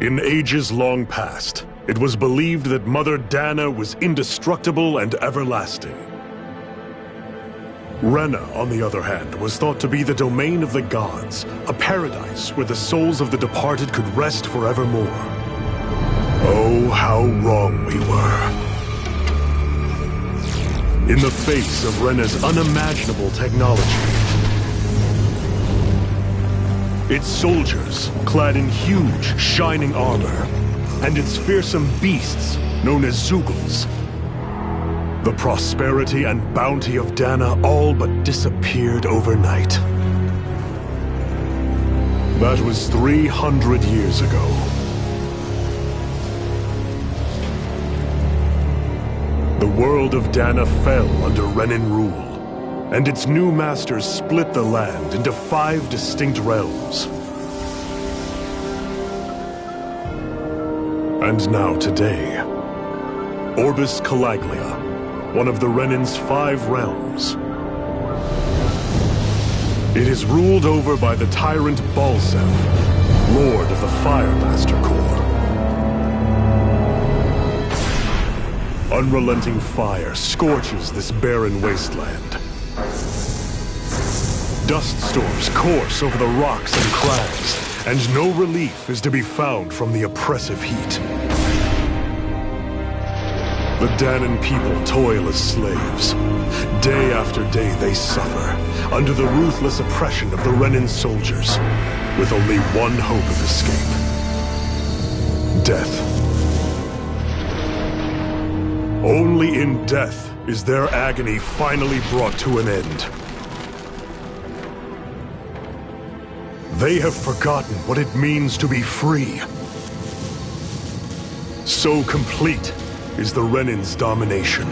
In ages long past, it was believed that Mother Dana was indestructible and everlasting. Rena, on the other hand, was thought to be the domain of the gods, a paradise where the souls of the departed could rest forevermore. Oh, how wrong we were. In the face of Rena's unimaginable technology, its soldiers, clad in huge, shining armor, and its fearsome beasts, known as Zeugles. The prosperity and bounty of Dana all but disappeared overnight. That was 300 years ago. The world of Dana fell under Renan rule, and its new masters split the land into 5 distinct realms. And now today, Orbis Calaglia, one of the Renan's 5 realms. It is ruled over by the tyrant Balseph, Lord of the Firemaster Corps. Unrelenting fire scorches this barren wasteland. Dust storms course over the rocks and crags, and no relief is to be found from the oppressive heat. The Danan people toil as slaves. Day after day they suffer, under the ruthless oppression of the Renan soldiers, with only one hope of escape. Death. Only in death is their agony finally brought to an end. They have forgotten what it means to be free. So complete is the Renan's domination.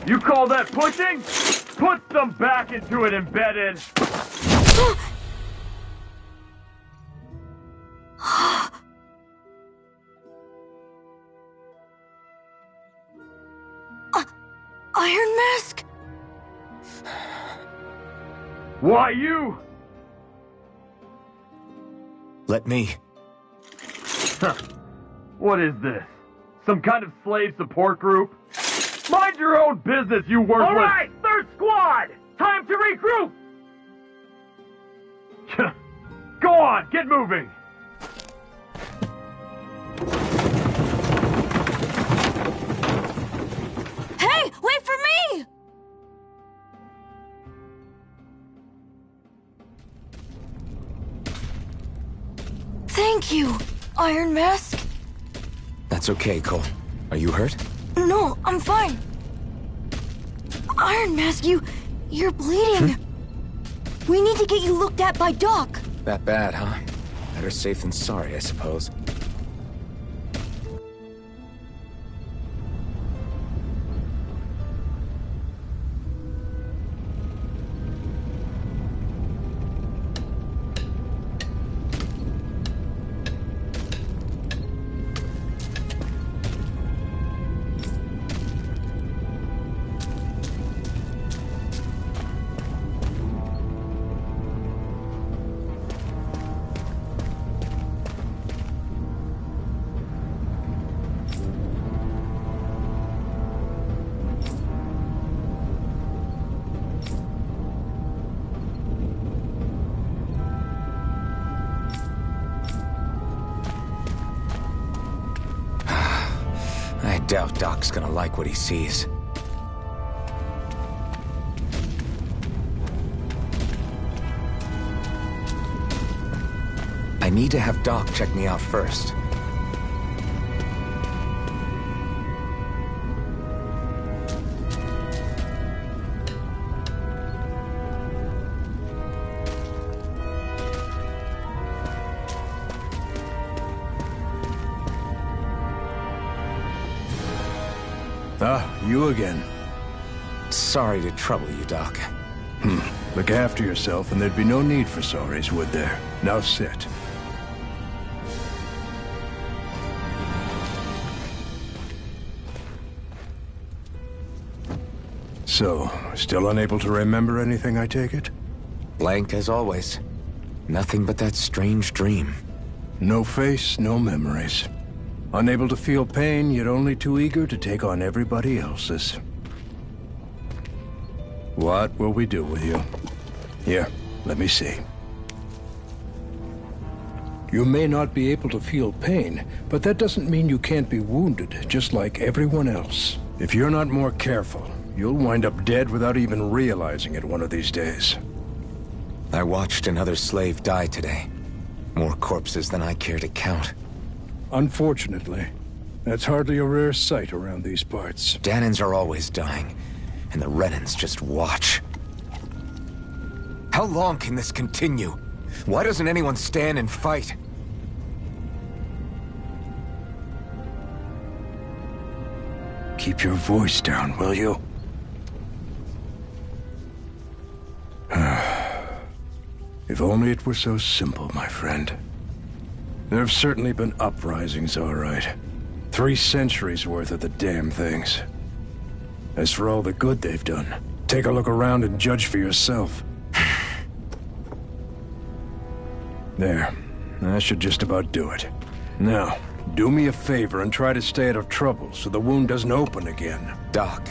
You call that pushing? Put some back into it, embedded! Iron Mask? Why you? Let me. Huh. What is this? Some kind of slave support group? Mind your own business, you worthless— All right, 3rd Squad! Time to regroup! Go on, get moving! Hey, wait for me! Thank you, Iron Mask. That's okay, Cole. Are you hurt? No, I'm fine. Iron Mask, you're bleeding. We need to get you looked at by Doc. That bad, huh? Better safe than sorry, I suppose. doubt Doc's gonna like what he sees. I need to have Doc check me out first. Ah, you again. Sorry to trouble you, Doc. Look after yourself and there'd be no need for sorries, would there? Now sit. So, still unable to remember anything, I take it? Blank as always. Nothing but that strange dream. No face, no memories. Unable to feel pain, yet only too eager to take on everybody else's. What will we do with you? Here, let me see. You may not be able to feel pain, but that doesn't mean you can't be wounded, just like everyone else. If you're not more careful, you'll wind up dead without even realizing it one of these days. I watched another slave die today. More corpses than I care to count. Unfortunately, that's hardly a rare sight around these parts. Dahnans are always dying, and the Renans just watch. How long can this continue? Why doesn't anyone stand and fight? Keep your voice down, will you? If only it were so simple, my friend. There have certainly been uprisings, all right. 3 centuries worth of the damn things. As for all the good they've done, take a look around and judge for yourself. There. That should just about do it. Now, do me a favor and try to stay out of trouble so the wound doesn't open again. Doc,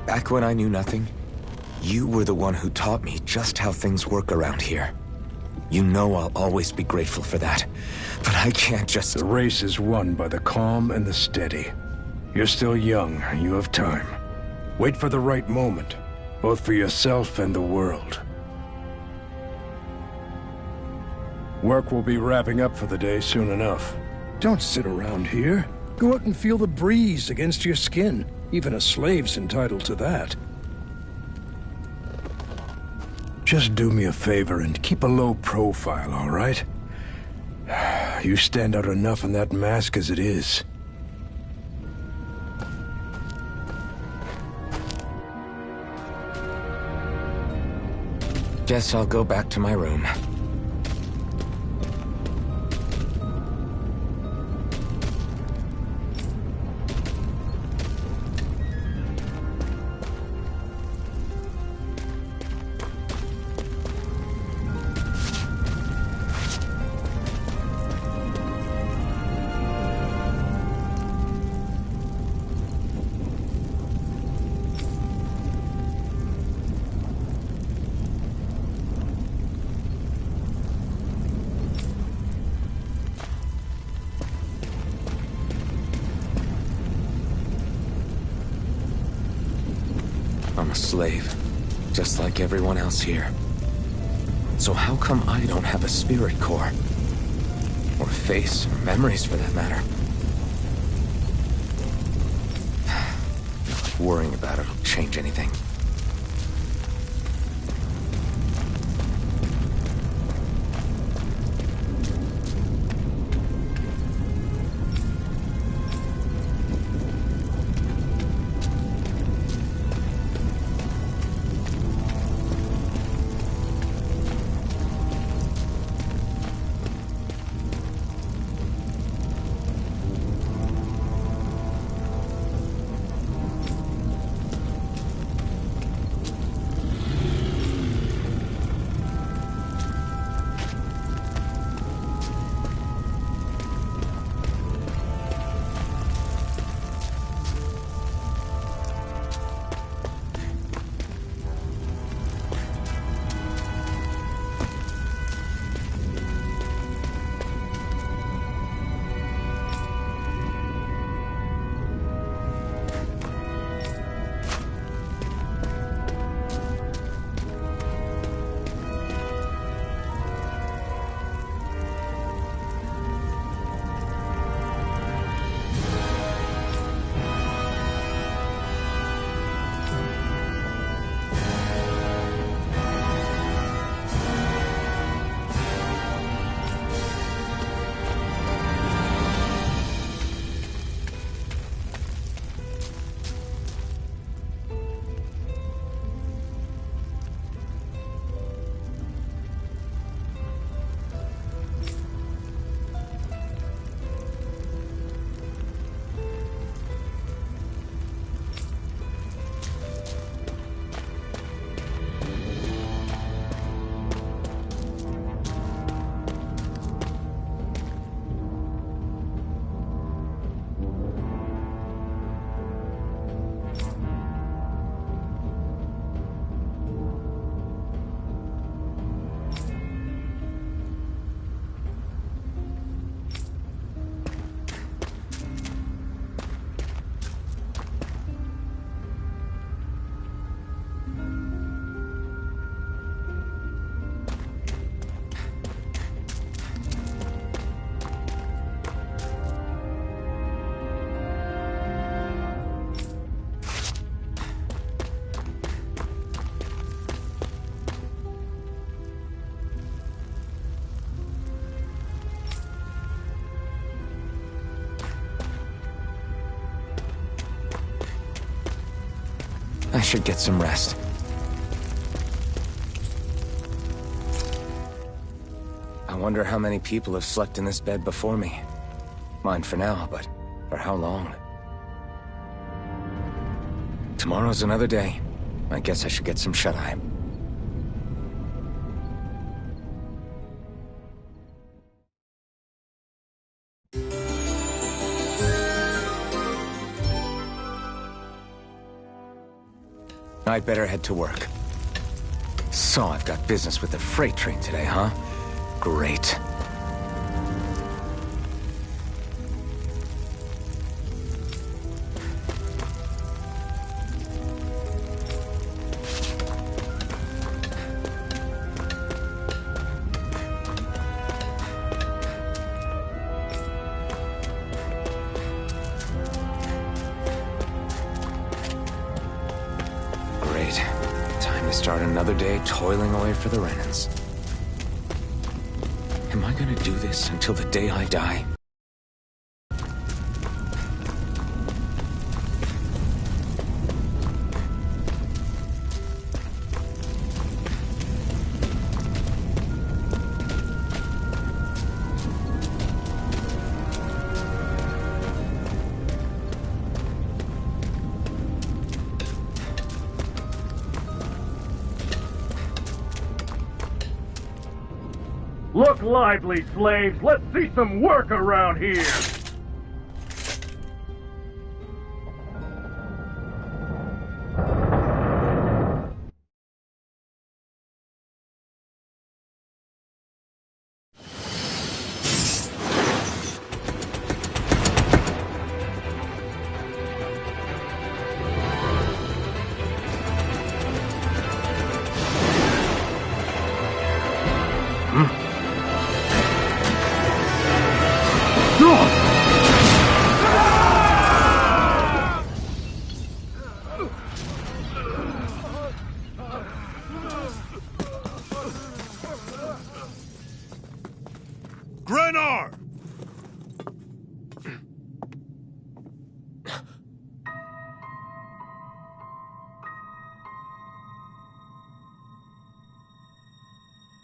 back when I knew nothing, you were the one who taught me just how things work around here. You know I'll always be grateful for that, but I can't just... The race is won by the calm and the steady. You're still young, you have time. Wait for the right moment, both for yourself and the world. Work will be wrapping up for the day soon enough. Don't sit around here. Go out and feel the breeze against your skin. Even a slave's entitled to that. Just do me a favor and keep a low profile, all right? You stand out enough in that mask as it is. Guess I'll go back to my room. I'm a slave, just like everyone else here. So how come I don't have a spirit core? Or a face, or memories for that matter? Not like worrying about it'll change anything. I should get some rest. I wonder how many people have slept in this bed before me. Mine for now, but for how long? Tomorrow's another day. I guess I should get some shut-eye. I'd better head to work. So I've got business with the freight train today, huh? Great. Time to start another day toiling away for the Renans. Am I gonna do this until the day I die? Look lively, slaves! Let's see some work around here! Grenar!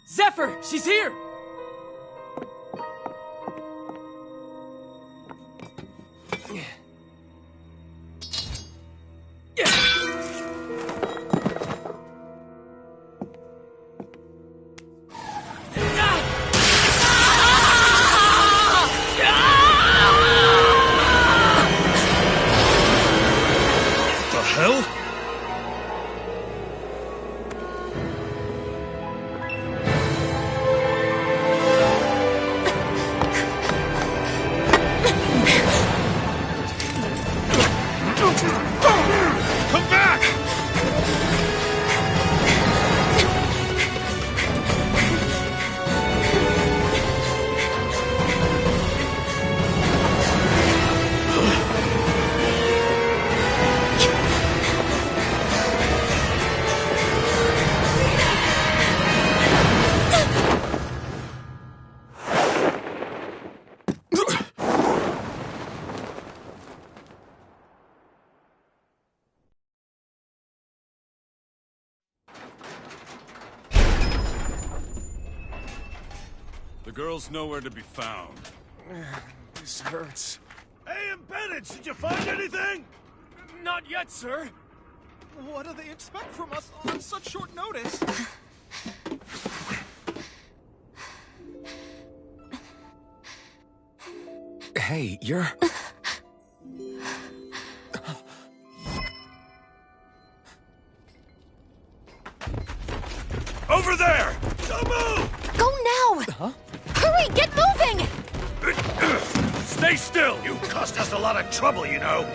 Zephyr! She's here! The hell? Come back! The girl's nowhere to be found. This hurts. Hey, Embedded, did you find anything? Not yet, sir. What do they expect from us on such short notice? Hey, you're... Over there! Don't move! Go now! Huh? Hurry, get moving! Stay still! You caused us a lot of trouble, you know.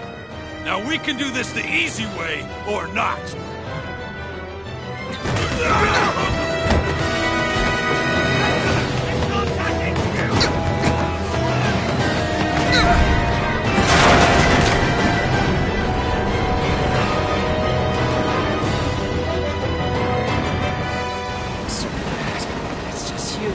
Now we can do this the easy way, or not. So bad. It's just you.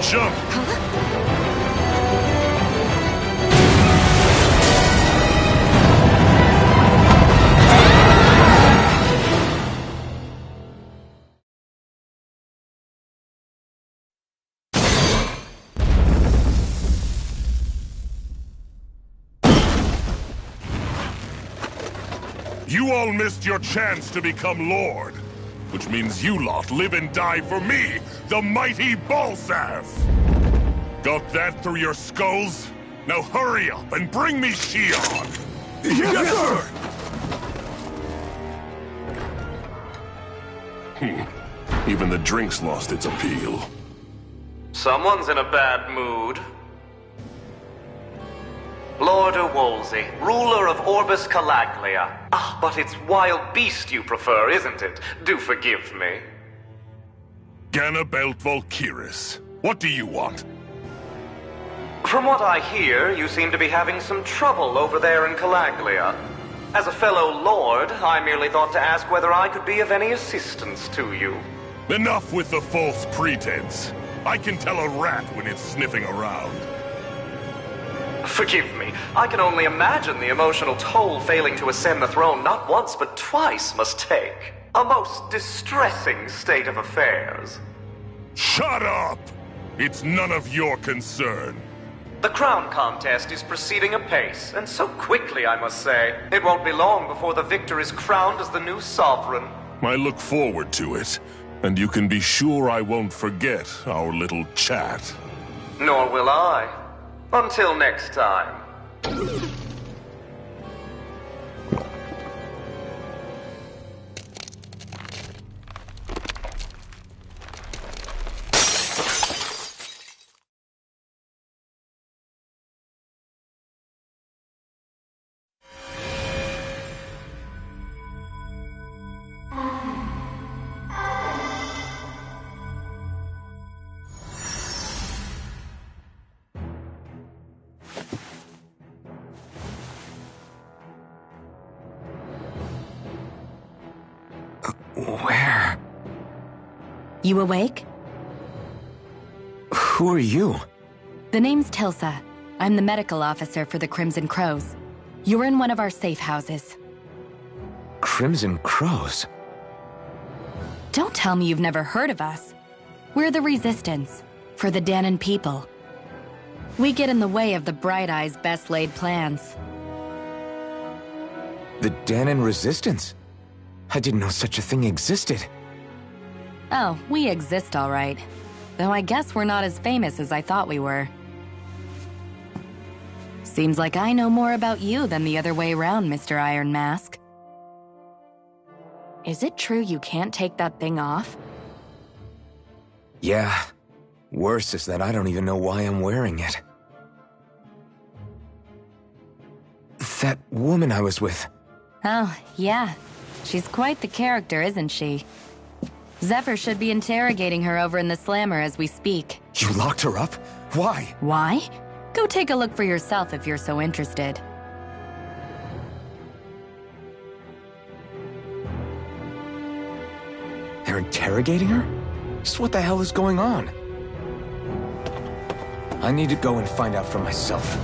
Jump! You all missed your chance to become Lord. Which means you lot live and die for me, the mighty Balsav! Got that through your skulls? Now hurry up and bring me Shion! Yes, sir! Even the drink's lost its appeal. Someone's in a bad mood. Lord Wolsey, ruler of Orbis Calaglia. Ah, but it's wild beast you prefer, isn't it? Do forgive me. Ganabelt Volkiris, what do you want? From what I hear, you seem to be having some trouble over there in Calaglia. As a fellow lord, I merely thought to ask whether I could be of any assistance to you. Enough with the false pretense. I can tell a rat when it's sniffing around. Forgive me. I can only imagine the emotional toll failing to ascend the throne not once but twice must take. A most distressing state of affairs. Shut up! It's none of your concern. The crown contest is proceeding apace, and so quickly, I must say. It won't be long before the victor is crowned as the new sovereign. I look forward to it, and you can be sure I won't forget our little chat. Nor will I. Until next time. Where? You awake? Who are you? The name's Tilsa. I'm the medical officer for the Crimson Crows. You're in one of our safe houses. Crimson Crows? Don't tell me you've never heard of us. We're the Resistance, for the Dahnan people. We get in the way of the Bright Eye's best-laid plans. The Dahnan Resistance? I didn't know such a thing existed. Oh, we exist all right. Though I guess we're not as famous as I thought we were. Seems like I know more about you than the other way around, Mr. Iron Mask. Is it true you can't take that thing off? Yeah. Worse is that I don't even know why I'm wearing it. That woman I was with. Oh, yeah. She's quite the character, isn't she? Zephyr should be interrogating her over in the Slammer as we speak. You locked her up? Why? Why? Go take a look for yourself if you're so interested. They're interrogating her? Just what the hell is going on? I need to go and find out for myself.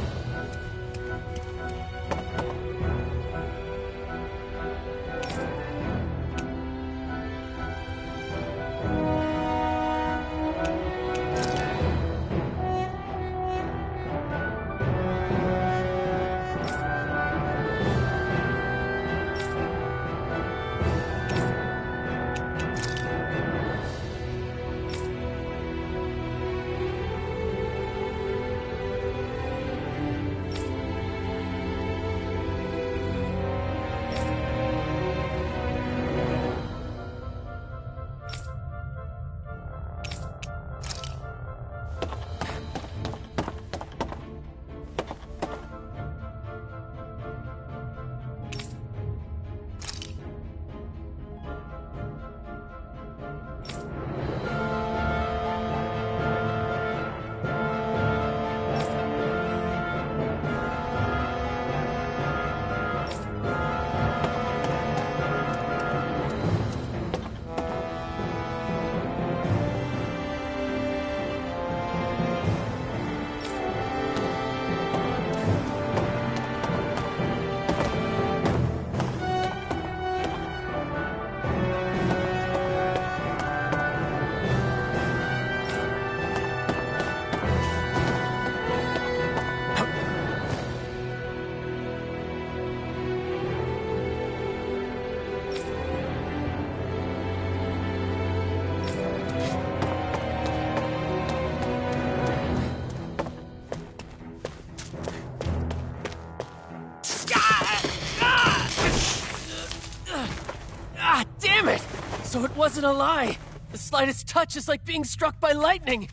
So it wasn't a lie. The slightest touch is like being struck by lightning.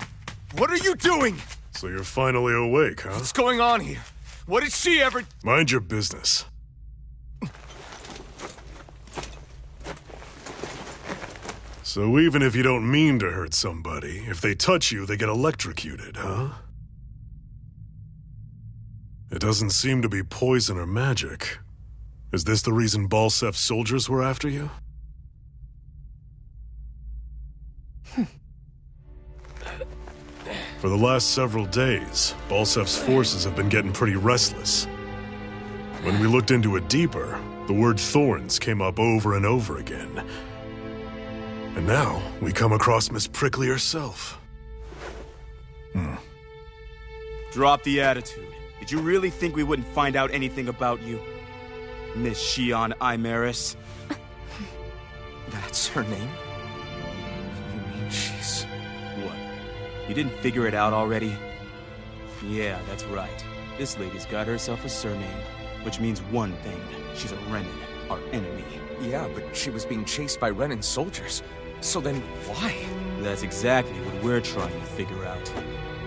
What are you doing? So you're finally awake, huh? What's going on here? What did she ever... Mind your business. So even if you don't mean to hurt somebody, if they touch you, they get electrocuted, huh? It doesn't seem to be poison or magic. Is this the reason Balsef's soldiers were after you? For the last several days, Balsef's forces have been getting pretty restless. When we looked into it deeper, the word thorns came up over and over again. And now, we come across Miss Prickly herself. Drop the attitude. Did you really think we wouldn't find out anything about you? Miss Shion Imaris? That's her name? You mean she's... What? You didn't figure it out already? Yeah, that's right. This lady's got herself a surname, which means one thing. She's a Renan, our enemy. Yeah, but she was being chased by Renan's soldiers. So then, why? That's exactly what we're trying to figure out.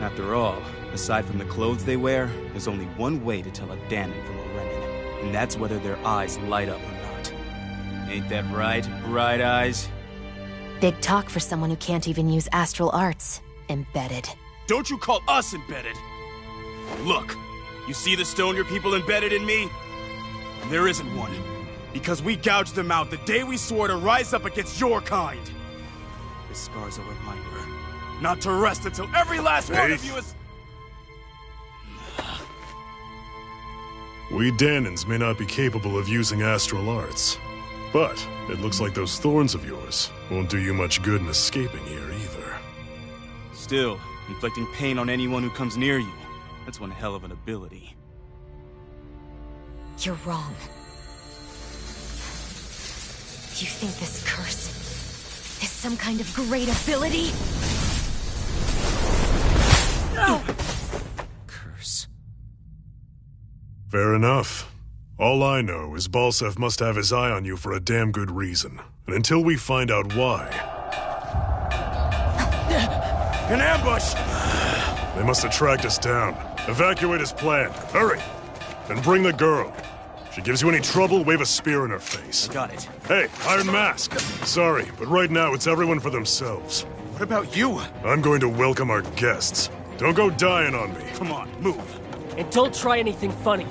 After all, aside from the clothes they wear, there's only one way to tell a Dahnan from a Renan, and that's whether their eyes light up or not. Ain't that right, Bright Eyes? Big talk for someone who can't even use astral arts. Embedded. Don't you call us embedded! Look, you see the stone your people embedded in me? There isn't one. Because we gouged them out the day we swore to rise up against your kind. This scar's a reminder. Not to rest until every last one of you is... We Dahnans may not be capable of using astral arts, but it looks like those thorns of yours won't do you much good in escaping here either. Still, inflicting pain on anyone who comes near you, that's one hell of an ability. You're wrong. You think this curse is some kind of great ability? Curse. Fair enough. All I know is Balsef must have his eye on you for a damn good reason. And until we find out why... An ambush! They must have tracked us down. Evacuate as planned. Hurry! And bring the girl. If she gives you any trouble, wave a spear in her face. Got it. Hey, Iron Mask! Sorry, but right now it's everyone for themselves. What about you? I'm going to welcome our guests. Don't go dying on me. Come on, move. And don't try anything funny.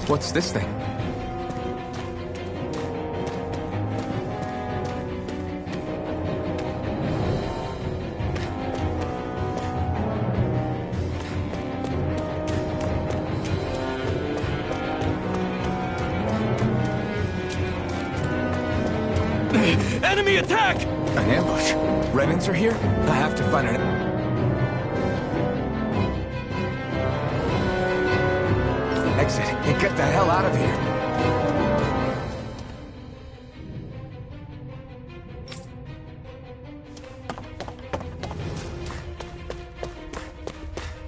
What's this thing? Enemy attack! An ambush? Renans are here? I have to find an... exit and get the hell out of here.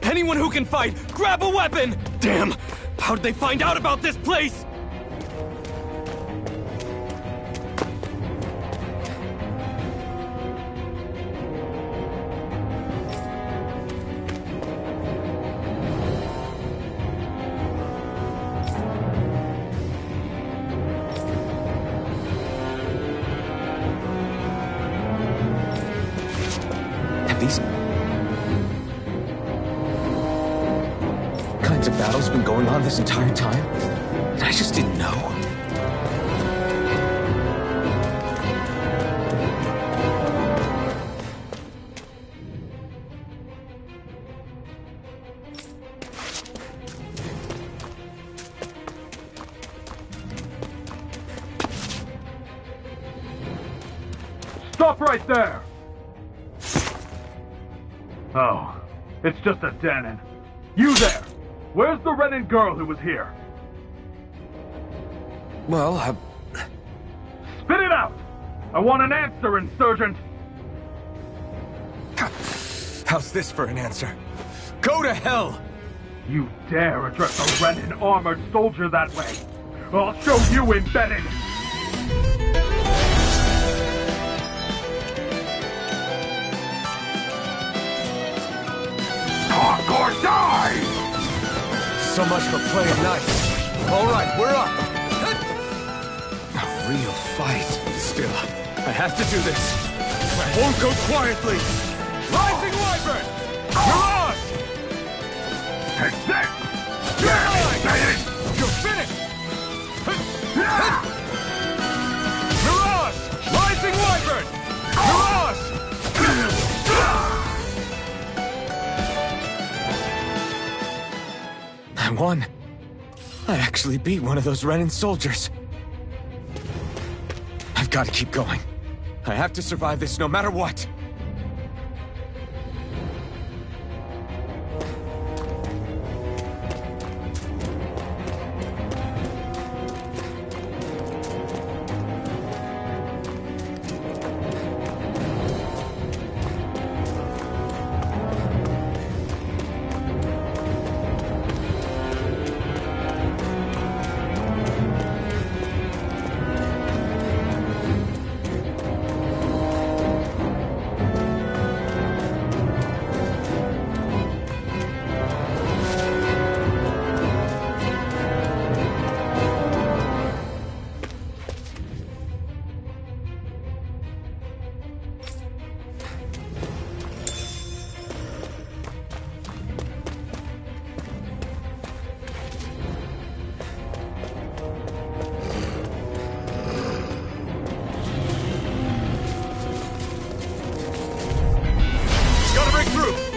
Anyone who can fight, grab a weapon! Damn! How'd they find out about this place? These kinds of battles been going on this entire time? And I just didn't know. Stop right there! Oh, it's just a Dahnan. You there! Where's the Renan girl who was here? Well, Spit it out! I want an answer, Insurgent! How's this for an answer? Go to hell! You dare address a Renan armored soldier that way? I'll show you embedded! Talk or die! So much for playing nice. Alright, we're up! A real fight. Still, I have to do this. I won't go quietly! Rising Wyvern! Mirage! Take this! You're finished! Mirage! Rising Wyvern! Mirage! I won. I actually beat one of those Renan soldiers. I've got to keep going. I have to survive this no matter what.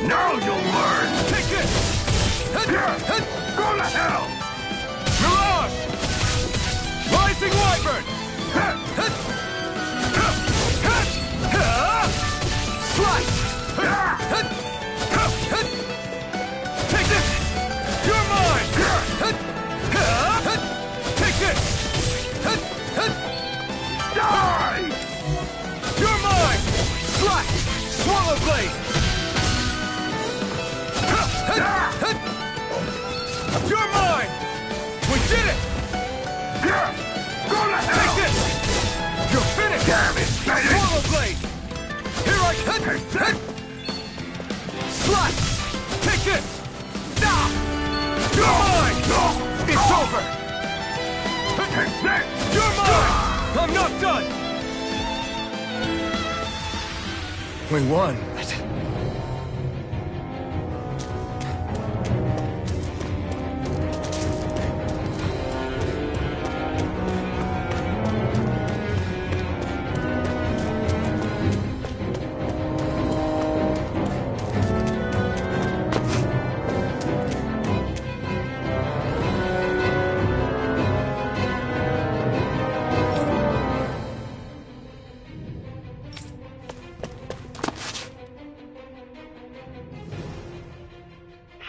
Now you'll learn! Take this! Go to hell! Mirage! Rising Wyvern! Slice! Take this! You're mine! Take this! Die! You're mine! Slash! Swallow blade! You're mine! We did it! Go to hell! Take this! You're finished! Damn it, Bennett! Swallow blade! Here I come! Slice! Take this! Now! You're mine! It's over! You're mine! I'm not done! We won.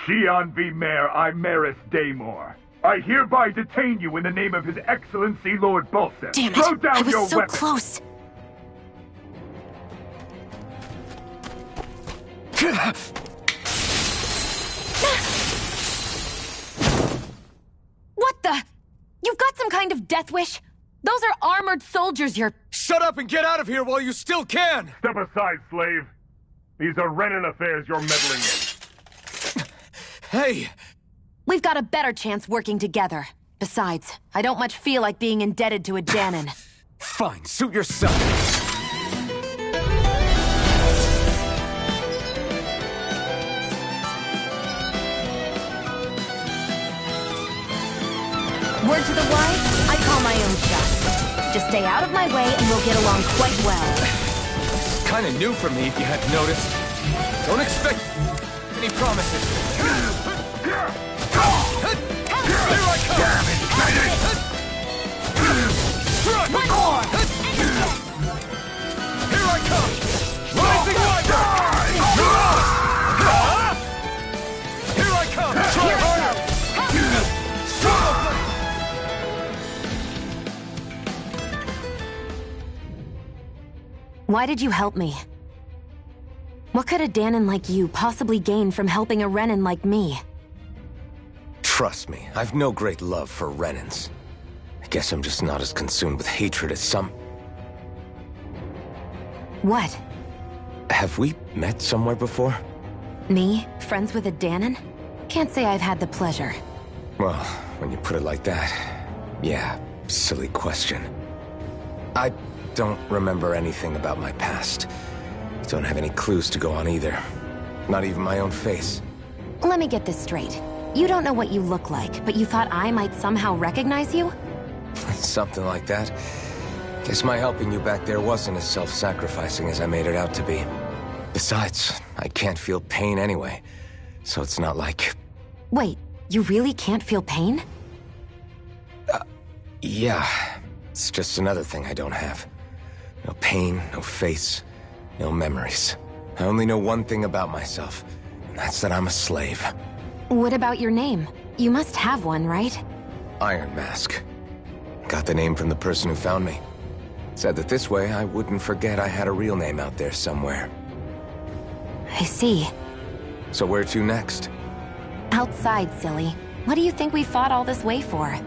Xian V. Mayor Imaris Daymore. I hereby detain you in the name of His Excellency Lord Bulseth. Damn it! Throw down I was your so weapon. close. What the? You've got some kind of death wish? Those are armored soldiers you're... Shut up and get out of here while you still can! Step aside, slave. These are Renan affairs you're meddling in. Hey! We've got a better chance working together. Besides, I don't much feel like being indebted to a Dahnan. Fine, suit yourself. Word to the wise, I call my own shot. Just stay out of my way and we'll get along quite well. It's kinda new for me, if you hadn't noticed. Don't expect any promises. Here I come! Damn it, Bennett! Strike! Here I come! Why did you help me? What could a Danon like you possibly gain from helping a Renan like me? Trust me, I've no great love for Renans. I guess I'm just not as consumed with hatred as some... What? Have we met somewhere before? Me? Friends with a Danon? Can't say I've had the pleasure. Well, when you put it like that, yeah, silly question. I don't remember anything about my past. Don't have any clues to go on either. Not even my own face. Let me get this straight. You don't know what you look like, but you thought I might somehow recognize you? Something like that. Guess my helping you back there wasn't as self-sacrificing as I made it out to be. Besides, I can't feel pain anyway, so it's not like... Wait, you really can't feel pain? Yeah. It's just another thing I don't have. No pain, no face, no memories. I only know one thing about myself, and that's that I'm a slave. What about your name? You must have one, right? Iron Mask. Got the name from the person who found me. Said that this way I wouldn't forget I had a real name out there somewhere. I see. So where to next? Outside, silly. What do you think we fought all this way for?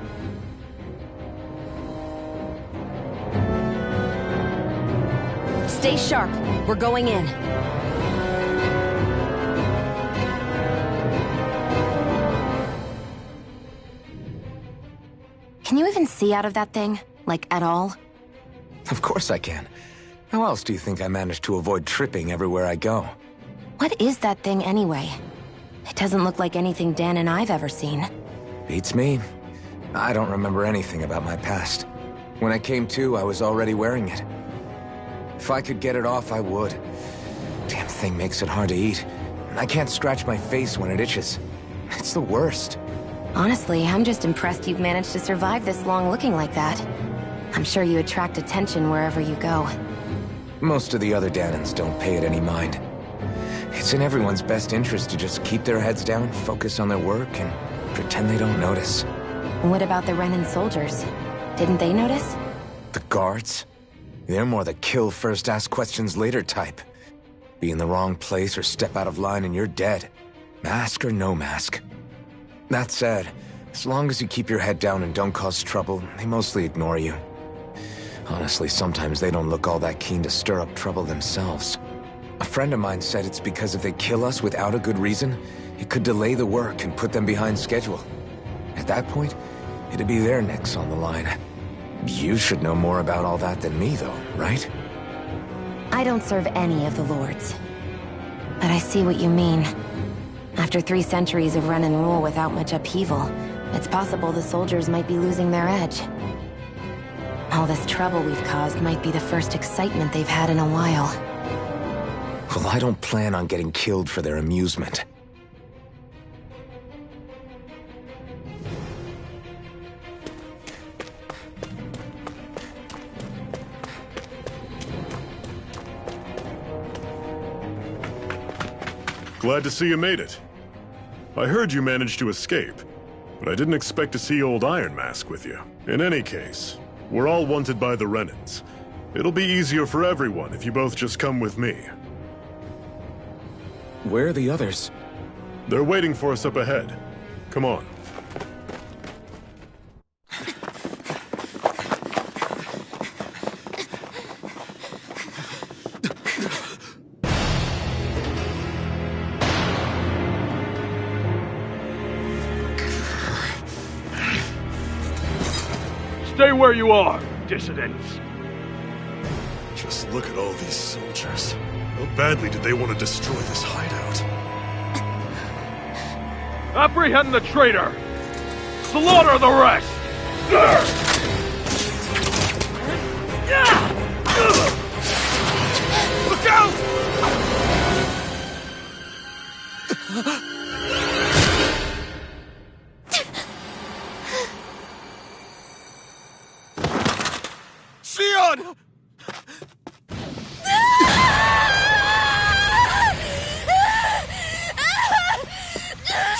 Stay sharp. We're going in. Can you even see out of that thing? Like, at all? Of course I can. How else do you think I managed to avoid tripping everywhere I go? What is that thing anyway? It doesn't look like anything Dan and I've ever seen. Beats me. I don't remember anything about my past. When I came to, I was already wearing it. If I could get it off, I would. Damn thing makes it hard to eat. And I can't scratch my face when it itches. It's the worst. Honestly, I'm just impressed you've managed to survive this long looking like that. I'm sure you attract attention wherever you go. Most of the other Danons don't pay it any mind. It's in everyone's best interest to just keep their heads down, focus on their work, and pretend they don't notice. What about the Renan soldiers? Didn't they notice? The guards? They're more the kill first, ask questions later type. Be in the wrong place or step out of line and you're dead. Mask or no mask. That said, as long as you keep your head down and don't cause trouble, they mostly ignore you. Honestly, sometimes they don't look all that keen to stir up trouble themselves. A friend of mine said it's because if they kill us without a good reason, it could delay the work and put them behind schedule. At that point, it'd be their necks on the line. You should know more about all that than me, though, right? I don't serve any of the lords. But I see what you mean. After 3 centuries of Renan rule without much upheaval, it's possible the soldiers might be losing their edge. All this trouble we've caused might be the first excitement they've had in a while. Well, I don't plan on getting killed for their amusement. Glad to see you made it. I heard you managed to escape, but I didn't expect to see old Iron Mask with you. In any case, we're all wanted by the Renans. It'll be easier for everyone if you both just come with me. Where are the others? They're waiting for us up ahead. Come on. Stay where you are, dissidents. Just look at all these soldiers. How badly did they want to destroy this hideout? Apprehend the traitor! Slaughter the rest! Look out! Sion!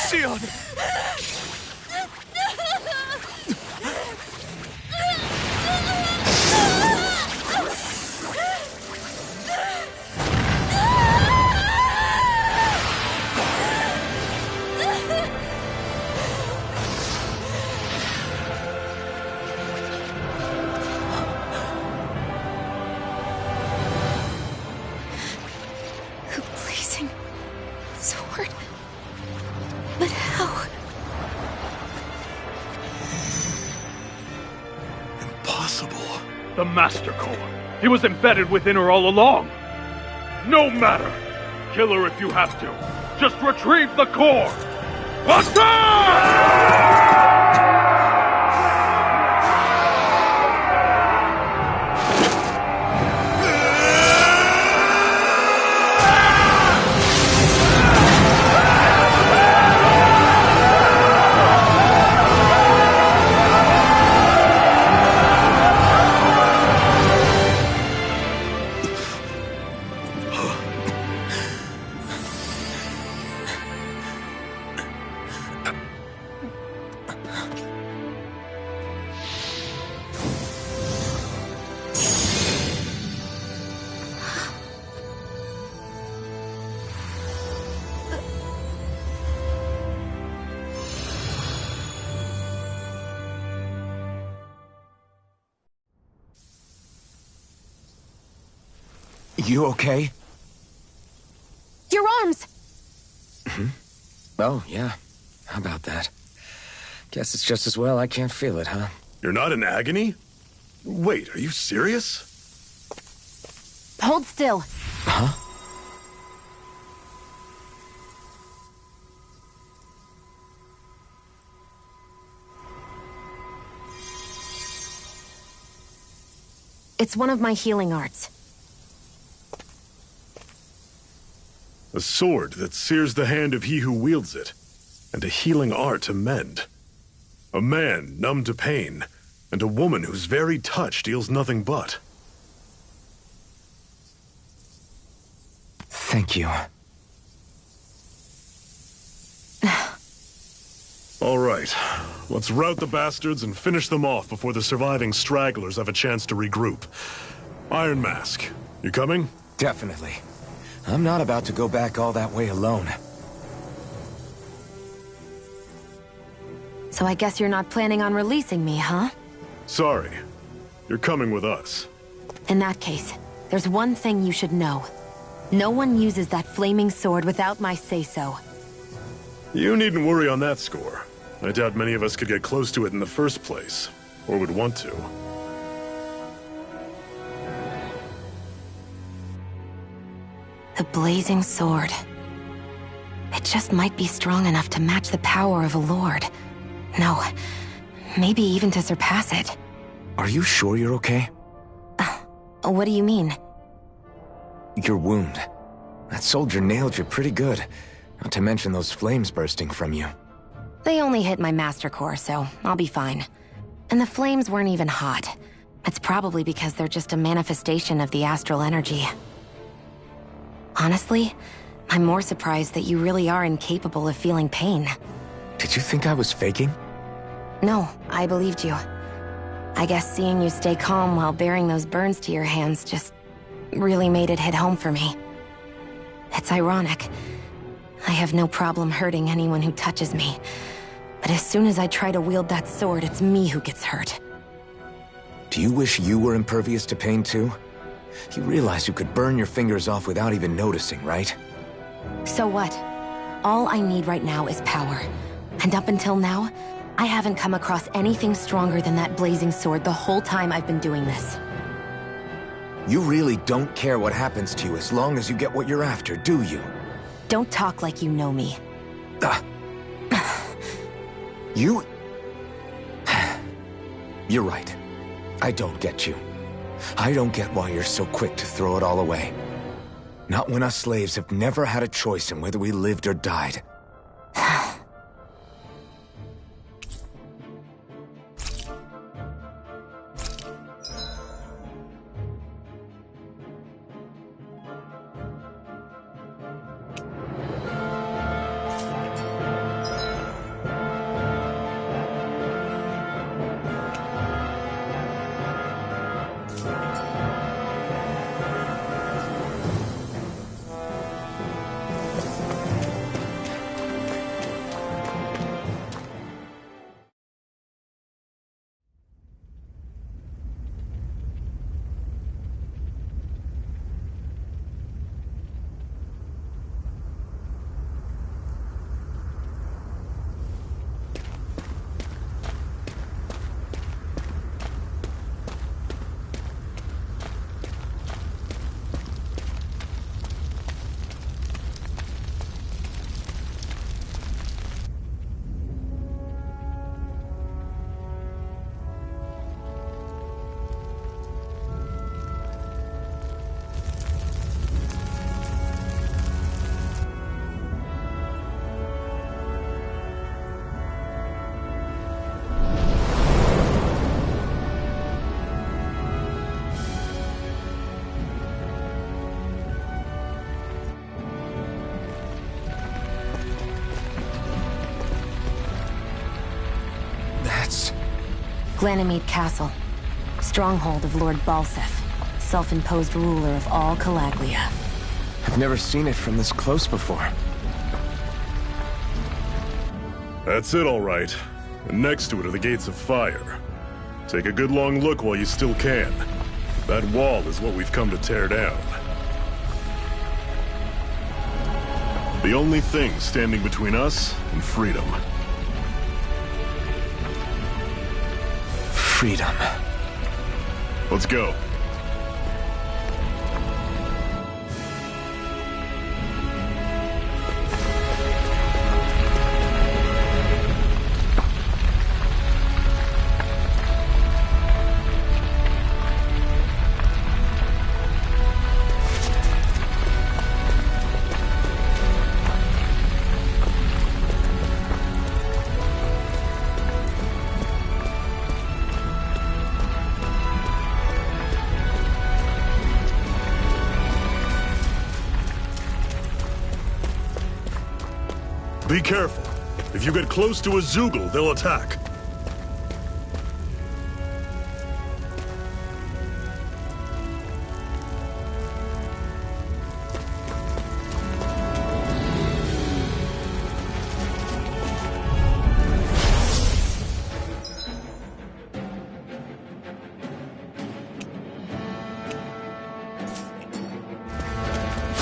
Sion! The Master Core. He was embedded within her all along. No matter. Kill her if you have to. Just retrieve the core. Attack! You okay? Your arms! Oh, yeah. How about that? Guess it's just as well I can't feel it, huh? You're not in agony? Wait, are you serious? Hold still. Huh? It's one of my healing arts. A sword that sears the hand of he who wields it, and a healing art to mend. A man numb to pain, and a woman whose very touch deals nothing but. Thank you. All right, let's rout the bastards and finish them off before the surviving stragglers have a chance to regroup. Iron Mask, you coming? Definitely. I'm not about to go back all that way alone. So I guess you're not planning on releasing me, huh? Sorry. You're coming with us. In that case, there's one thing you should know. No one uses that flaming sword without my say-so. You needn't worry on that score. I doubt many of us could get close to it in the first place, or would want to. The blazing sword. It just might be strong enough to match the power of a lord. No, maybe even to surpass it. Are you sure you're okay? What do you mean? Your wound. That soldier nailed you pretty good. Not to mention those flames bursting from you. They only hit my master core, so I'll be fine. And the flames weren't even hot. It's probably because they're just a manifestation of the astral energy. Honestly, I'm more surprised that you really are incapable of feeling pain. Did you think I was faking? No, I believed you. I guess seeing you stay calm while bearing those burns to your hands just really made it hit home for me. It's ironic. I have no problem hurting anyone who touches me. But as soon as I try to wield that sword, it's me who gets hurt. Do you wish you were impervious to pain too? You realize you could burn your fingers off without even noticing, right? So what? All I need right now is power. And up until now, I haven't come across anything stronger than that blazing sword the whole time I've been doing this. You really don't care what happens to you as long as you get what you're after, do you? Don't talk like you know me. You... You're right. I don't get you. I don't get why you're so quick to throw it all away. Not when us slaves have never had a choice in whether we lived or died. Ganymede Castle. Stronghold of Lord Balseph, self-imposed ruler of all Calaglia. I've never seen it from this close before. That's it, all right. And next to it are the Gates of Fire. Take a good long look while you still can. That wall is what we've come to tear down. The only thing standing between us and freedom. Freedom. Let's go. Be careful. If you get close to a Zeugle, they'll attack.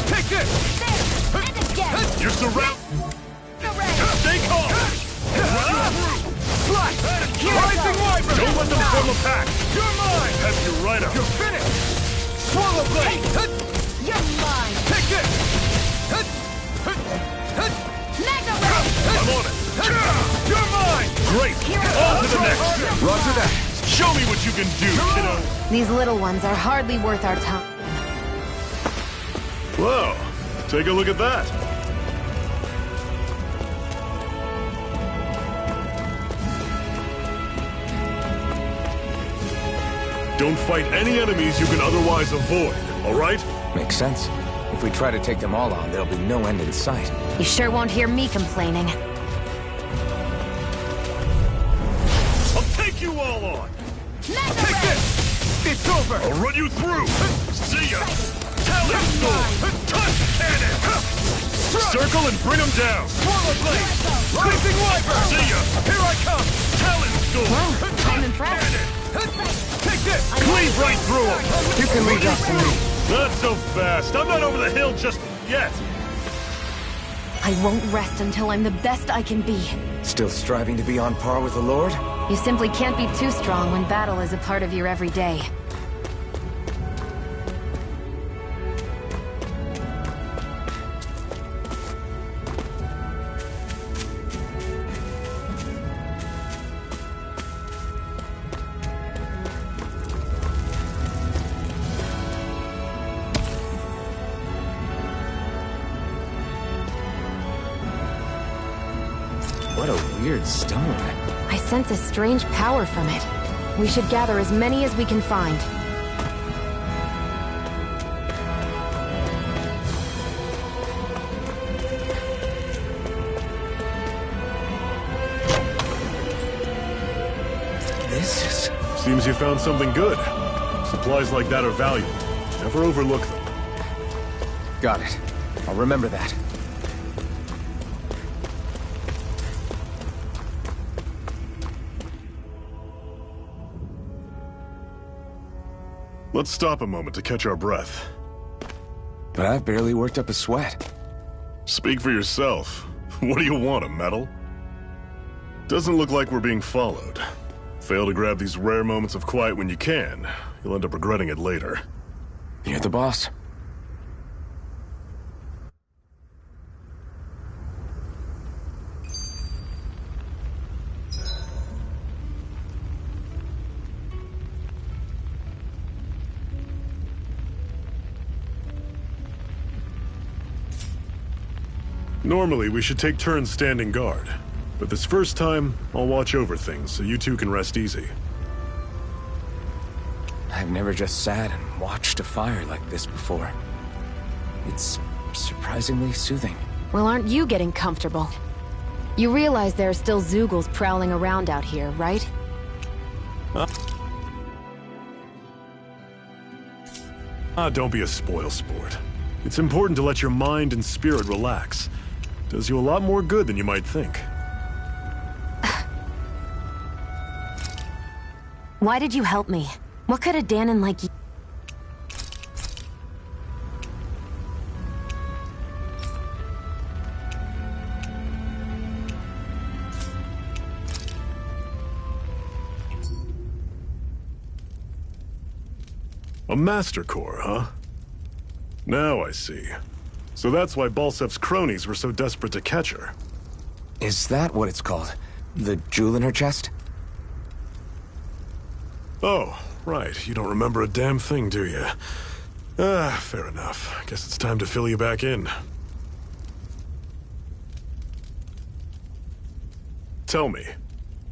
Take this! There! And again! You're surrounded! Stay calm! Slash! Rising Wyvern! Don't let them form a pack! You're mine! Have you right up! You're finished! Swallow Blade! You're mine! Take this! Magna Ray! I'm on it! You're mine! Great! On to the next! Roger that. Show me what you can do, kiddo! These little ones are hardly worth our time. Whoa! Take a look at that! Don't fight any enemies you can otherwise avoid, alright? Makes sense. If we try to take them all on, there'll be no end in sight. You sure won't hear me complaining. I'll take you all on! Magna Take Ray! this! It's over! I'll run you through! See ya! Talon Storm! Touch Cannon! Circle and bring them down! Swallow Blade! Rising Wyvern! See ya! Here I come! Talon Storm! I'm impressed. Take this! Cleave right through them! You can leave that to me. Not so fast! I'm not over the hill just yet! I won't rest until I'm the best I can be. Still striving to be on par with the Lord? You simply can't be too strong when battle is a part of your everyday. What a weird stone. I sense a strange power from it. We should gather as many as we can find. This is... Seems you found something good. Supplies like that are valuable. Never overlook them. Got it. I'll remember that. Let's stop a moment to catch our breath. But I've barely worked up a sweat. Speak for yourself. What do you want, a medal? Doesn't look like we're being followed. Fail to grab these rare moments of quiet when you can. You'll end up regretting it later. You're the boss. Normally, we should take turns standing guard. But this first time, I'll watch over things so you two can rest easy. I've never just sat and watched a fire like this before. It's surprisingly soothing. Well, aren't you getting comfortable? You realize there are still Zeugles prowling around out here, right? Don't be a spoilsport. It's important to let your mind and spirit relax. Does you a lot more good than you might think. Why did you help me? What could a Dahnan like you... A Master Core, huh? Now I see. So that's why Balsef's cronies were so desperate to catch her. Is that what it's called? The jewel in her chest? Oh, right. You don't remember a damn thing, do you? Fair enough. Guess it's time to fill you back in. Tell me,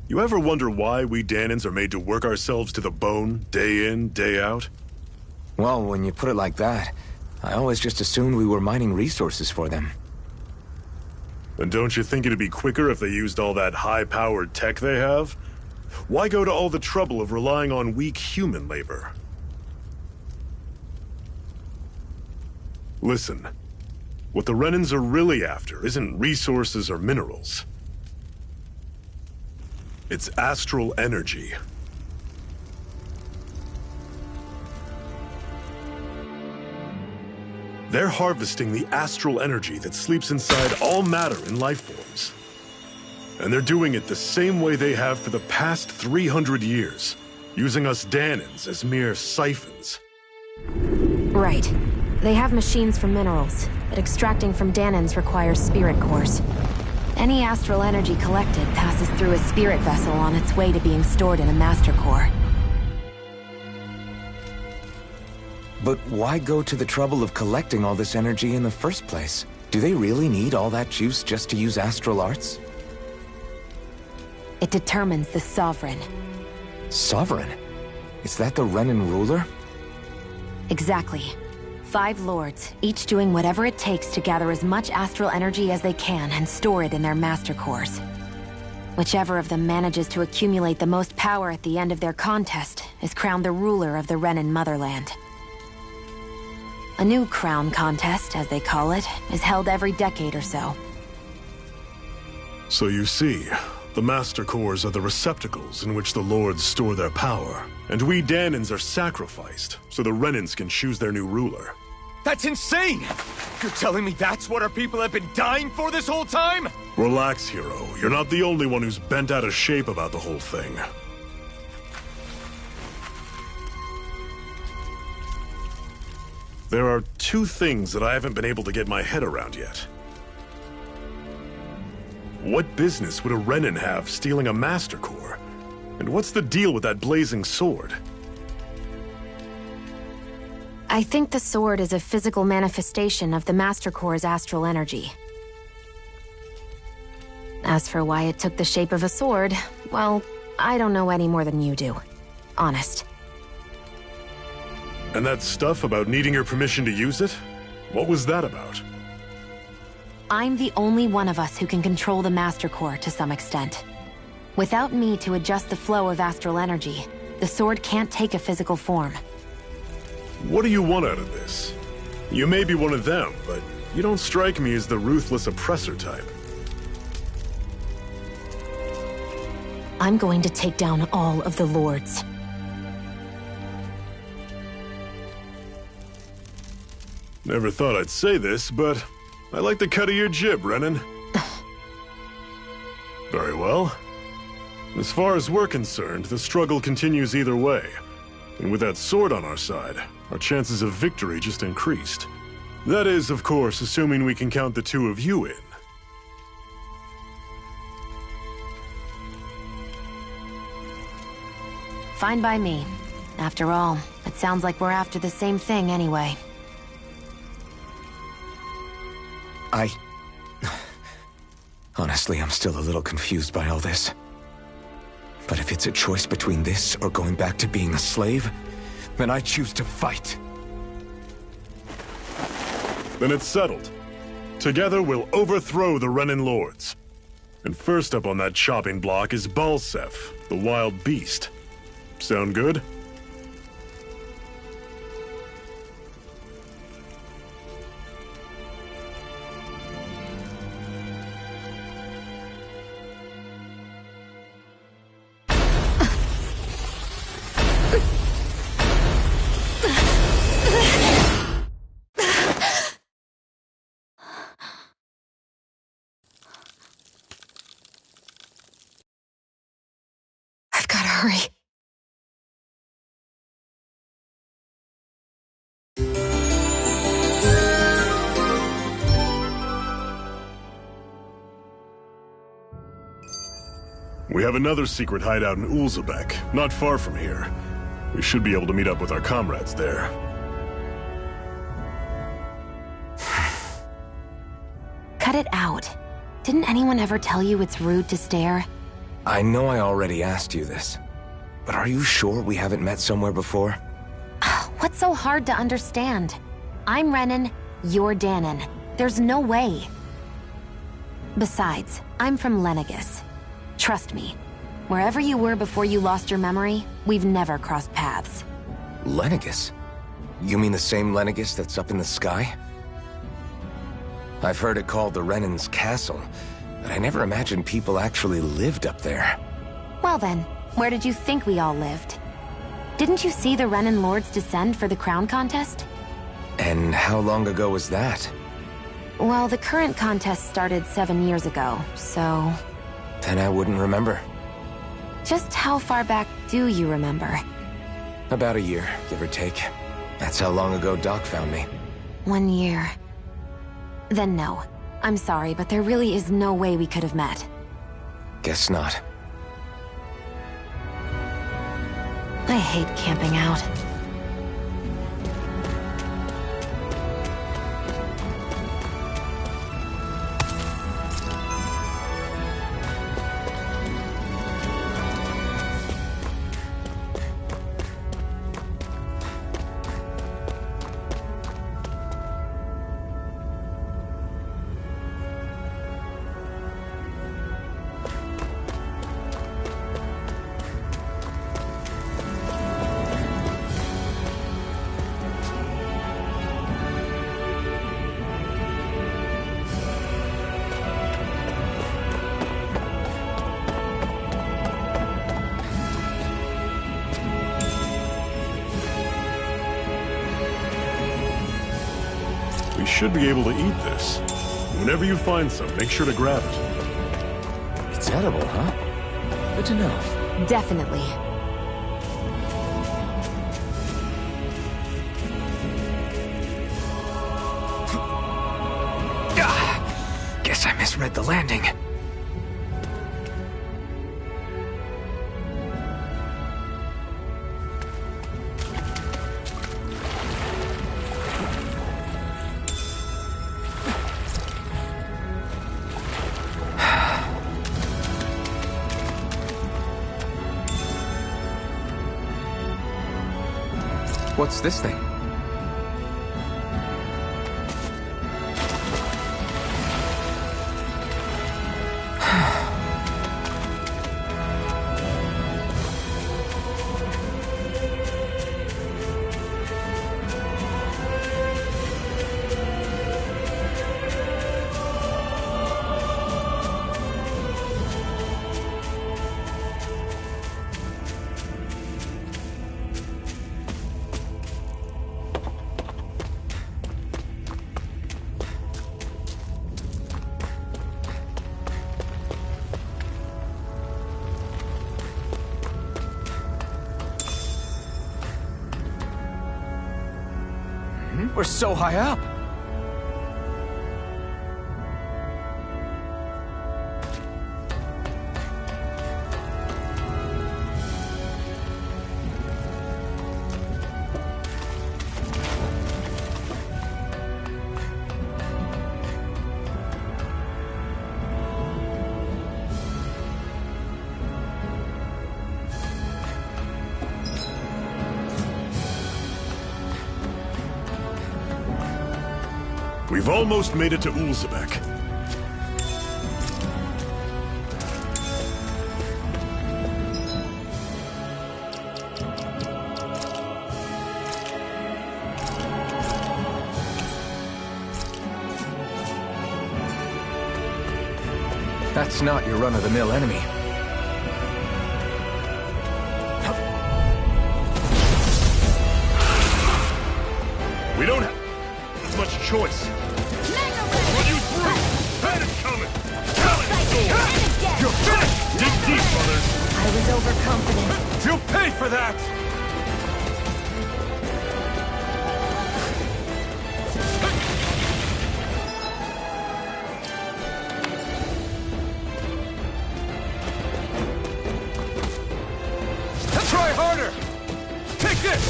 you ever wonder why we Dahnans are made to work ourselves to the bone, day in, day out? Well, when you put it like that, I always just assumed we were mining resources for them. And don't you think it'd be quicker if they used all that high-powered tech they have? Why go to all the trouble of relying on weak human labor? Listen, what the Renans are really after isn't resources or minerals. It's astral energy. They're harvesting the astral energy that sleeps inside all matter in life forms. And they're doing it the same way they have for the past 300 years, using us Dahnans as mere siphons. Right. They have machines for minerals, but extracting from Dahnans requires spirit cores. Any astral energy collected passes through a spirit vessel on its way to being stored in a master core. But why go to the trouble of collecting all this energy in the first place? Do they really need all that juice just to use astral arts? It determines the Sovereign. Sovereign? Is that the Renan ruler? Exactly. 5 lords, each doing whatever it takes to gather as much astral energy as they can and store it in their master cores. Whichever of them manages to accumulate the most power at the end of their contest is crowned the ruler of the Renan motherland. A new crown contest, as they call it, is held every decade or so. So you see, the Master Cores are the receptacles in which the Lords store their power. And we Dahnans are sacrificed, so the Renans can choose their new ruler. That's insane! You're telling me that's what our people have been dying for this whole time? Relax, hero. You're not the only one who's bent out of shape about the whole thing. There are 2 things that I haven't been able to get my head around yet. What business would a Renan have stealing a Master Core? And what's the deal with that blazing sword? I think the sword is a physical manifestation of the Master Core's astral energy. As for why it took the shape of a sword, well, I don't know any more than you do. Honest. And that stuff about needing your permission to use it? What was that about? I'm the only one of us who can control the Master Core to some extent. Without me to adjust the flow of astral energy, the sword can't take a physical form. What do you want out of this? You may be one of them, but you don't strike me as the ruthless oppressor type. I'm going to take down all of the lords. Never thought I'd say this, but I like the cut of your jib, Renan. Very well. As far as we're concerned, the struggle continues either way. And with that sword on our side, our chances of victory just increased. That is, of course, assuming we can count the 2 of you in. Fine by me. After all, it sounds like we're after the same thing anyway. Honestly, I'm still a little confused by all this. But if it's a choice between this or going back to being a slave, then I choose to fight. Then it's settled. Together we'll overthrow the Renan Lords. And first up on that chopping block is Balsef, the wild beast. Sound good? I've gotta hurry. We have another secret hideout in Ulzebek, not far from here. We should be able to meet up with our comrades there. Cut it out. Didn't anyone ever tell you it's rude to stare? I know I already asked you this, but are you sure we haven't met somewhere before? What's so hard to understand? I'm Renan, you're Danon. There's no way. Besides, I'm from Lenegis. Trust me, wherever you were before you lost your memory, we've never crossed paths. Lenegis? You mean the same Lenegis that's up in the sky? I've heard it called the Renan's Castle, but I never imagined people actually lived up there. Well then, where did you think we all lived? Didn't you see the Renan Lords descend for the crown contest? And how long ago was that? Well, the current contest started 7 years ago, so... Then I wouldn't remember. Just how far back do you remember? About a year, give or take. That's how long ago Doc found me. 1 year. Then no. I'm sorry, but there really is no way we could have met. Guess not. I hate camping out. We should be able to eat this. Whenever you find some, make sure to grab it. It's edible, huh? Good to know. Definitely. Guess I misread the landing. What's this thing? We're so high up. We've almost made it to Ulzebek. That's not your run-of-the-mill enemy. We don't have as much choice. Run you through! Bandit's coming! Talon sword! You're finished! Dig deep, brothers! I was overconfident. You'll pay for that! Try harder! Take this!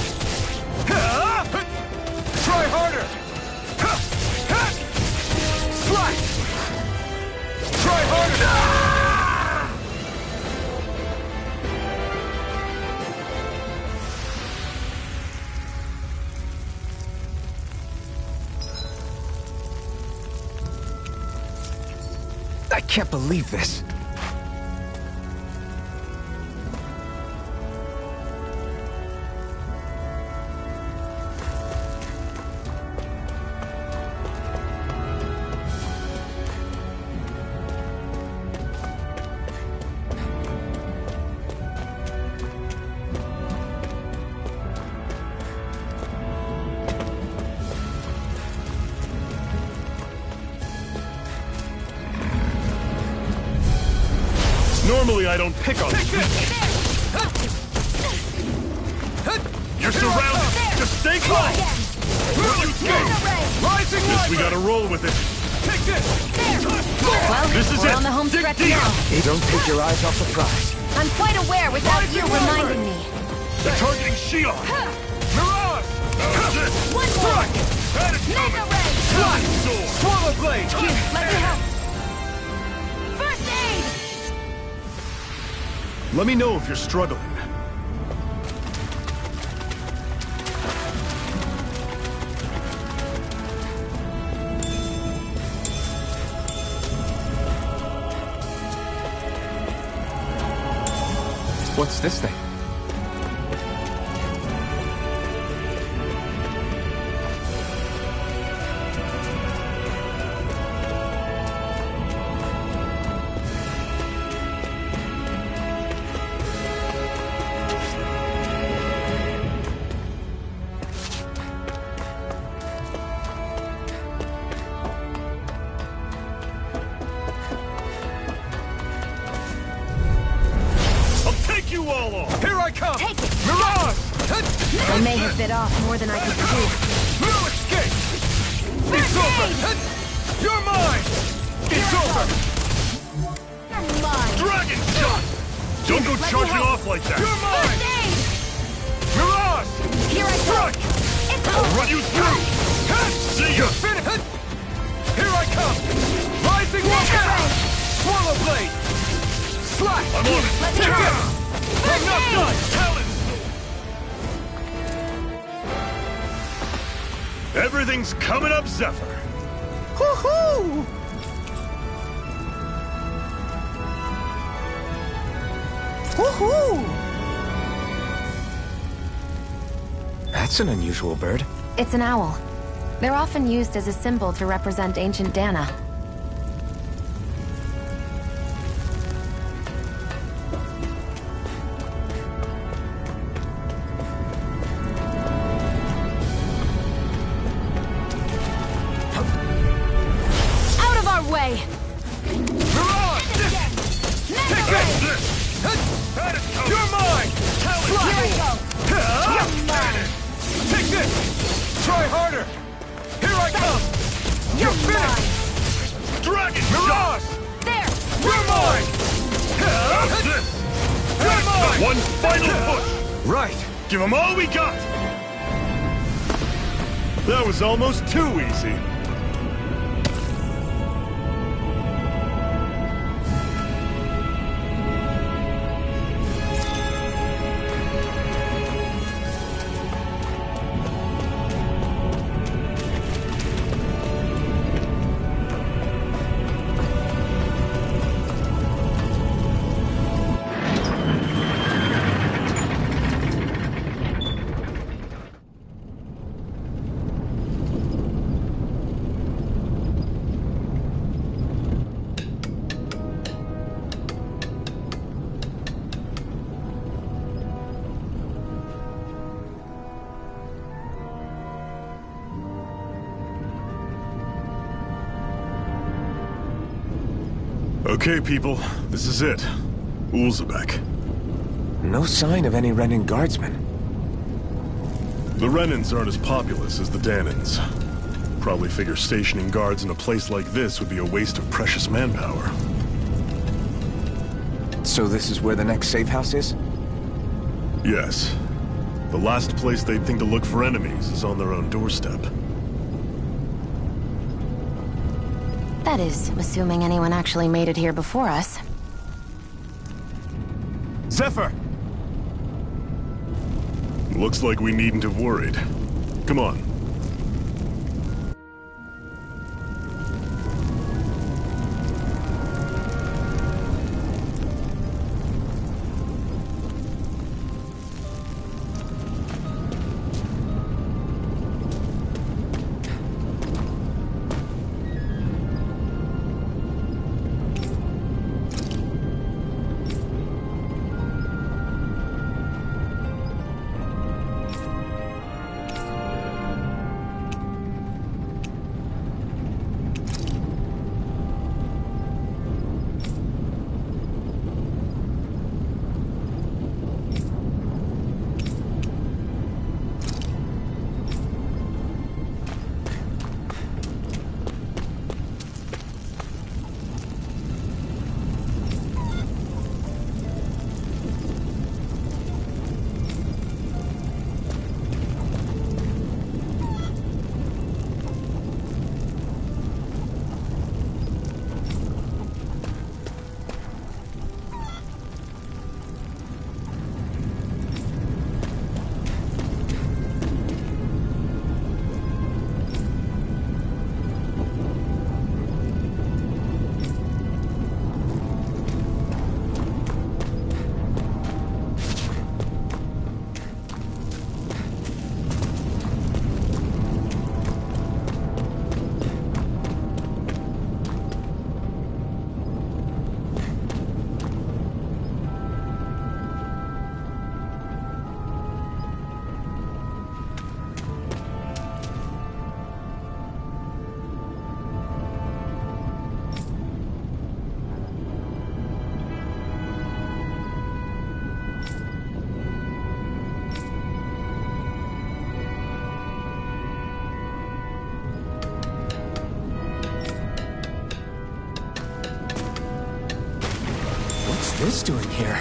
Try harder! Slice! Try harder! I can't believe this. Normally I don't pick on the weak. You're surrounded! Just stay close! Guess we gotta roll with it. Take this! Well, This is we're it! on the home Dig stretch deep. now. Don't take your eyes off the prize. I'm quite aware without you reminding me. They're targeting Shion! Mirage! How's this? One more! Bandit's Mega coming! Ray! Talon sword! Swallow blade! Let me help. First aid! Let me know if you're struggling. What's this thing? You all off! Here I come! Take it! Mirage! I may have bit off more than I could chew. No escape! It's over! You're mine! It's over! You're mine! Dragon shot! Don't go charging off like that! You're mine! First aid! Mirage! Here I go! Strike! It's I'll over! run you through! See ya! Finish! Here I come! Rising Mega Rocket! Ray! Swallow blade! Slash! I'm on it! Let me Take help! it! I'm not aid! done! Talon sword! Everything's coming up, Zephyr! Woohoo! Woohoo! That's an unusual bird. It's an owl. They're often used as a symbol to represent ancient Dana. Out of our way! Mirage! Mega Take Ray! this! You're mine! Here I go! You're mine! Take this! Try harder! Here I come! You're finished! Dragon Mirage! shot! There! You're mine! How's this? You're mine! One final push! Right. Give them all we got! That was almost too easy. Okay, people, this is it. Ulzebek. No sign of any Renan guardsmen. The Renans aren't as populous as the Danans. Probably figure stationing guards in a place like this would be a waste of precious manpower. So this is where the next safe house is? Yes. The last place they'd think to look for enemies is on their own doorstep. That is, assuming anyone actually made it here before us. Zephyr! Looks like we needn't have worried. Come on. What's this doing here?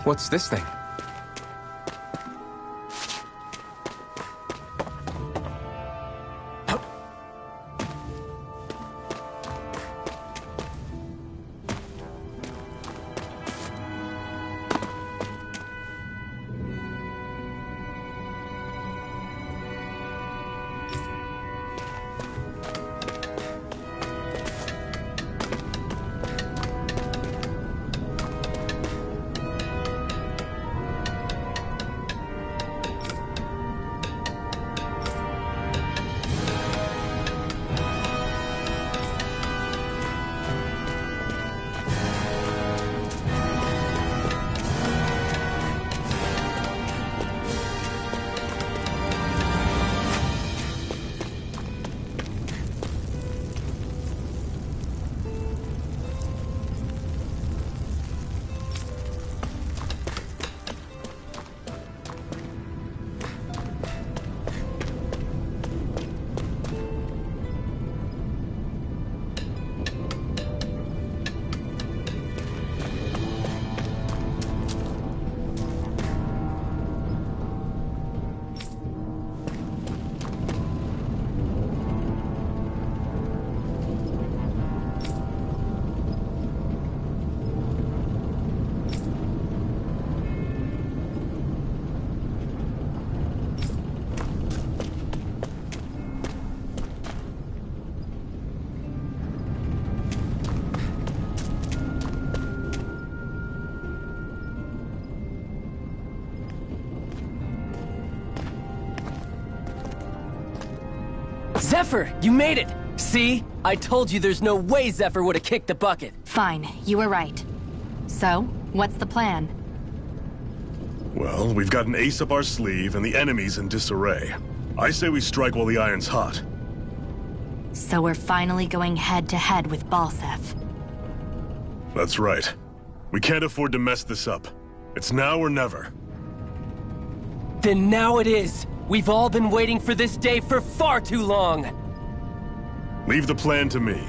What's this thing? Zephyr, you made it! See? I told you there's no way Zephyr would have kicked the bucket. Fine, you were right. So, what's the plan? Well, we've got an ace up our sleeve and the enemy's in disarray. I say we strike while the iron's hot. So we're finally going head-to-head with Balseph. That's right. We can't afford to mess this up. It's now or never. Then now it is! We've all been waiting for this day for far too long! Leave the plan to me.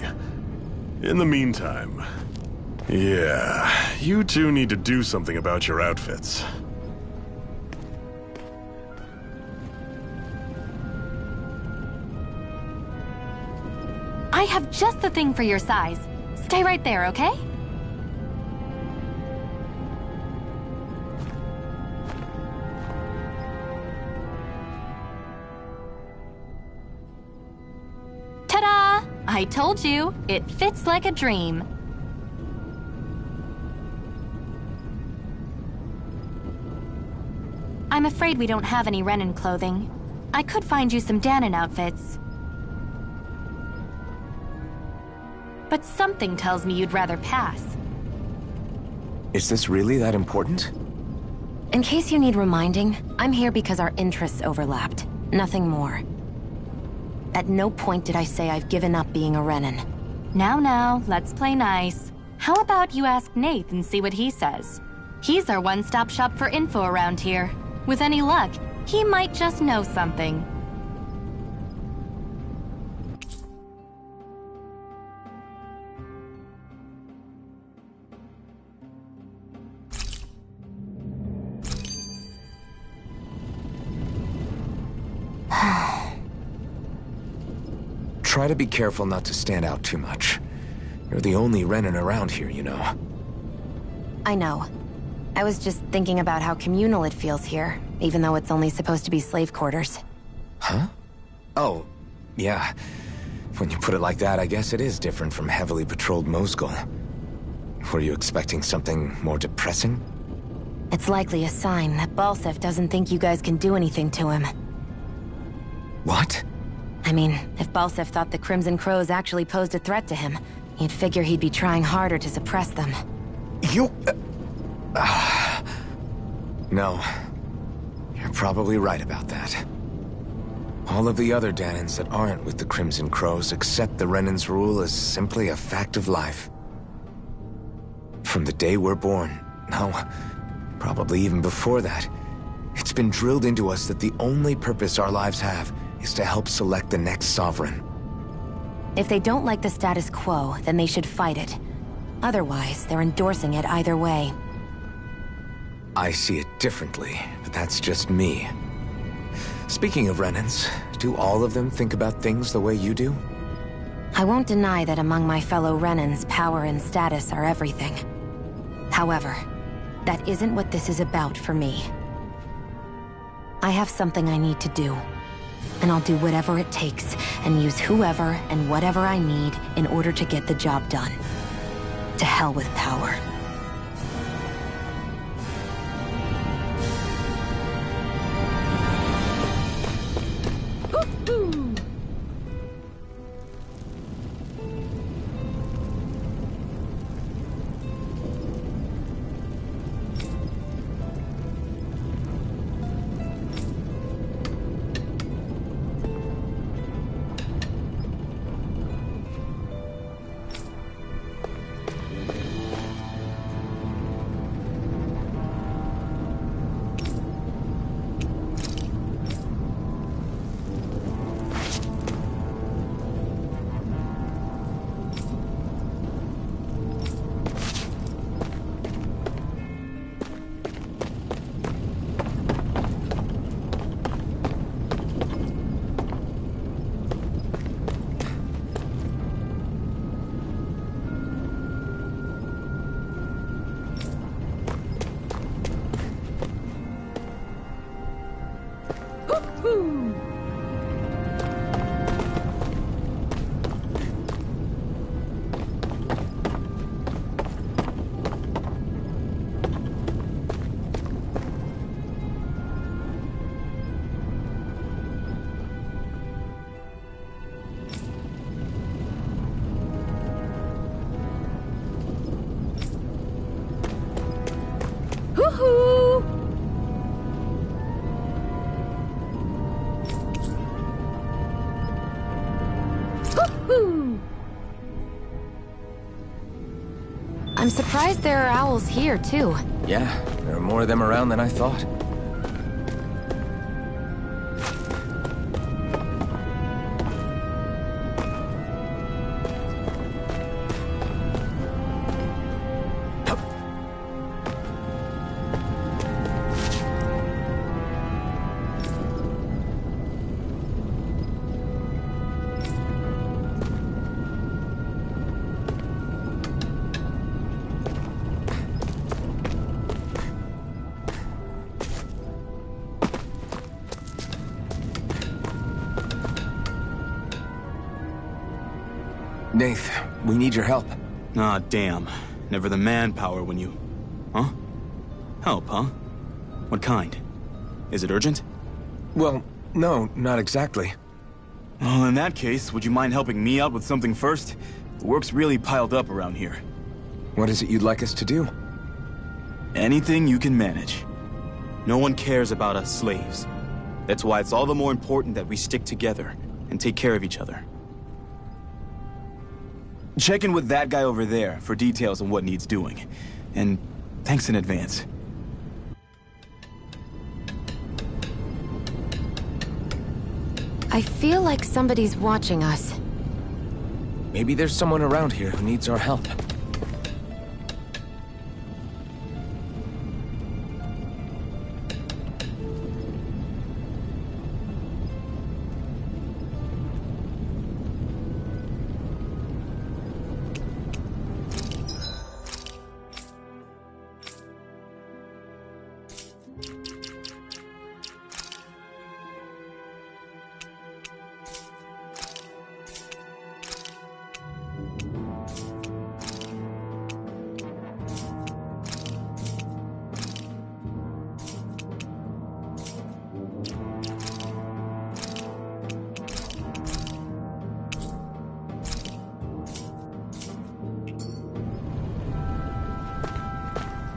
In the meantime... yeah, you two need to do something about your outfits. I have just the thing for your size. Stay right there, okay? Ta-da! I told you, it fits like a dream. I'm afraid we don't have any Renan clothing. I could find you some Dahnan outfits. But something tells me you'd rather pass. Is this really that important? In case you need reminding, I'm here because our interests overlapped. Nothing more. At no point did I say I've given up being a Renan. Now, let's play nice. How about you ask Nath and see what he says? He's our one-stop shop for info around here. With any luck, he might just know something. Try to be careful not to stand out too much. You're the only Renan around here, you know. I know. I was just thinking about how communal it feels here, even though it's only supposed to be slave quarters. Huh? Oh, yeah. When you put it like that, I guess it is different from heavily patrolled Mosgul. Were you expecting something more depressing? It's likely a sign that Balseph doesn't think you guys can do anything to him. What? I mean, if Balseph thought the Crimson Crows actually posed a threat to him, you'd figure he'd be trying harder to suppress them. You... No. You're probably right about that. All of the other Dahnans that aren't with the Crimson Crows accept the Renan's rule as simply a fact of life. From the day we're born, no, probably even before that, it's been drilled into us that the only purpose our lives have is to help select the next sovereign. If they don't like the status quo, then they should fight it. Otherwise, they're endorsing it either way. I see it differently, but that's just me. Speaking of Renans, do all of them think about things the way you do? I won't deny that among my fellow Renans, power and status are everything. However, that isn't what this is about for me. I have something I need to do, and I'll do whatever it takes and use whoever and whatever I need in order to get the job done. To hell with power. I'm surprised there are owls here, too. Yeah, there are more of them around than I thought. Nath, we need your help. Ah, damn. Never the manpower when you... Huh? Help, huh? What kind? Is it urgent? Well, no, not exactly. Well, in that case, would you mind helping me out with something first? The work's really piled up around here. What is it you'd like us to do? Anything you can manage. No one cares about us slaves. That's why it's all the more important that we stick together and take care of each other. Check in with that guy over there for details on what needs doing. And thanks in advance. I feel like somebody's watching us. Maybe there's someone around here who needs our help.